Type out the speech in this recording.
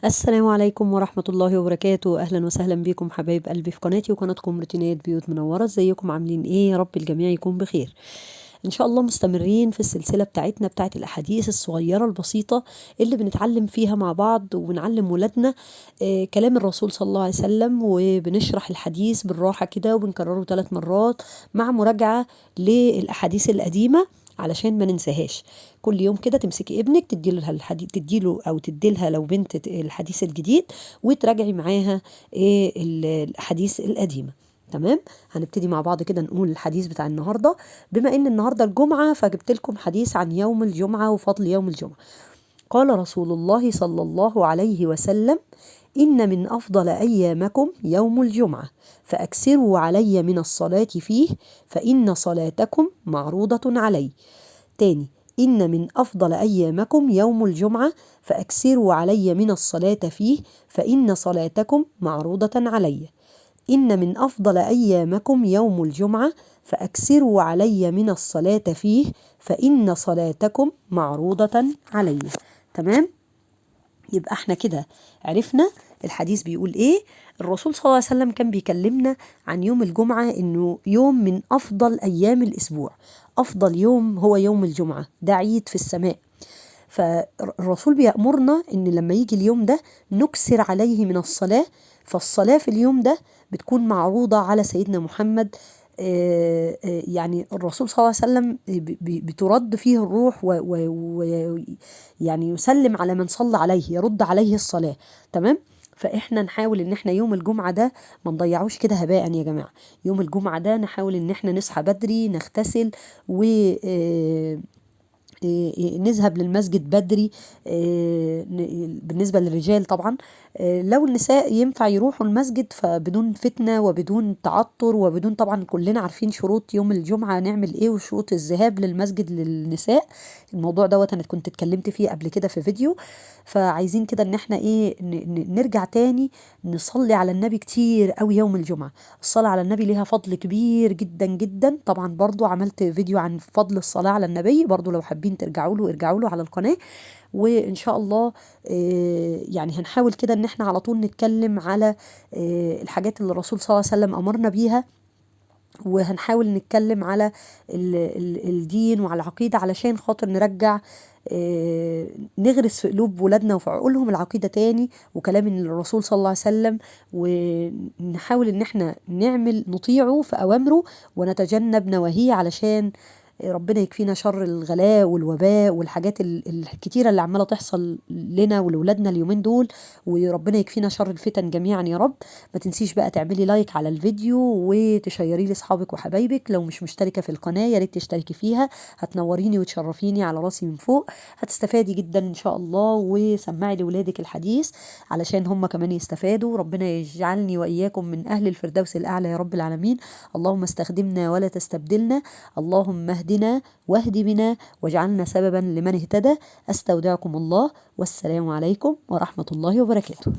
السلام عليكم ورحمة الله وبركاته. أهلا وسهلا بكم حبايب قلبي في قناتي وقناتكم روتينات بيوت منورة. ازيكم عاملين ايه؟ يا رب الجميع يكون بخير ان شاء الله. مستمرين في السلسلة بتاعتنا بتاعت الأحاديث الصغيرة البسيطة اللي بنتعلم فيها مع بعض وبنعلم ولادنا كلام الرسول صلى الله عليه وسلم، وبنشرح الحديث بالراحة كده وبنكرره 3 مرات مع مراجعة للأحاديث القديمة علشان ما ننساهاش. كل يوم كده تمسكي ابنك تديله الحديث، تديله او تديلها لو بنت الحديث الجديد، وتراجعي معاها ايه الاحاديث القديمه. تمام. هنبتدي مع بعض كده نقول الحديث بتاع النهارده. بما ان النهارده الجمعه فجبت لكم حديث عن يوم الجمعه وفضل يوم الجمعه. قال رسول الله صلى الله عليه وسلم: إن من أفضل أيامكم يوم الجمعة، فأكثروا علي من الصلاة فيه، فإن صلاتكم معروضة علي. تاني: إن من أفضل أيامكم يوم الجمعة، فأكثروا علي من الصلاة فيه، فإن صلاتكم معروضة علي. إن من أفضل أيامكم يوم الجمعة، فأكثروا علي من الصلاة فيه، فإن صلاتكم معروضة علي. تمام. يبقى احنا كده عرفنا الحديث بيقول ايه. الرسول صلى الله عليه وسلم كان بيكلمنا عن يوم الجمعة انه يوم من افضل ايام الاسبوع. افضل يوم هو يوم الجمعة، ده عيد في السماء. فالرسول بيأمرنا ان لما يجي اليوم ده نكسر عليه من الصلاة. فالصلاة في اليوم ده بتكون معروضة على سيدنا محمد. يعني الرسول صلى الله عليه وسلم بترد فيه الروح يعني يسلم على من صلى عليه، يرد عليه الصلاة. تمام. فاحنا نحاول ان احنا يوم الجمعة ده ما نضيعوش كده هباء يا جماعة. يوم الجمعة ده نحاول ان احنا نصحى بدري، نغتسل و نذهب للمسجد بدري. بالنسبة للرجال طبعا. لو النساء ينفع يروحوا المسجد فبدون فتنة وبدون تعطر وبدون، طبعا كلنا عارفين شروط يوم الجمعة نعمل ايه وشروط الذهاب للمسجد للنساء. الموضوع دوت انا كنت اتكلمت فيه قبل كده في فيديو. فعايزين كده ان احنا ايه نرجع تاني نصلي على النبي كتير قوي يوم الجمعة. الصلاة على النبي ليها فضل كبير جدا جدا. طبعا برضو عملت فيديو عن فضل الصلاة على النبي، برضو لو حابين ترجعوا له ارجعوا له على القناة. وان شاء الله يعني هنحاول كده ان احنا على طول نتكلم على الحاجات اللي الرسول صلى الله عليه وسلم امرنا بيها، وهنحاول نتكلم على الدين وعلى العقيدة علشان خاطر نرجع نغرس في قلوب ولادنا وفي عقولهم العقيدة تاني وكلام الرسول صلى الله عليه وسلم. ونحاول ان احنا نطيعه في اوامره ونتجنب نواهيه علشان ربنا يكفينا شر الغلاء والوباء والحاجات الكتيرة اللي عمالة تحصل لنا ولولادنا اليومين دول. وربنا يكفينا شر الفتن جميعا يا رب. ما تنسيش بقى تعملي لايك على الفيديو وتشيريه لاصحابك وحبايبك. لو مش مشتركة في القناة يا ريت تشتركي فيها، هتنوريني وتشرفيني على راسي من فوق. هتستفادي جدا ان شاء الله. وسمعي لولادك الحديث علشان هم كمان يستفادوا. ربنا يجعلني واياكم من اهل الفردوس الاعلى يا رب العالمين. اللهم استخدمنا ولا تستبدلنا. اللهم اهدنا واهد بنا واجعلنا سببا لمن اهتدى. استودعكم الله والسلام عليكم ورحمة الله وبركاته.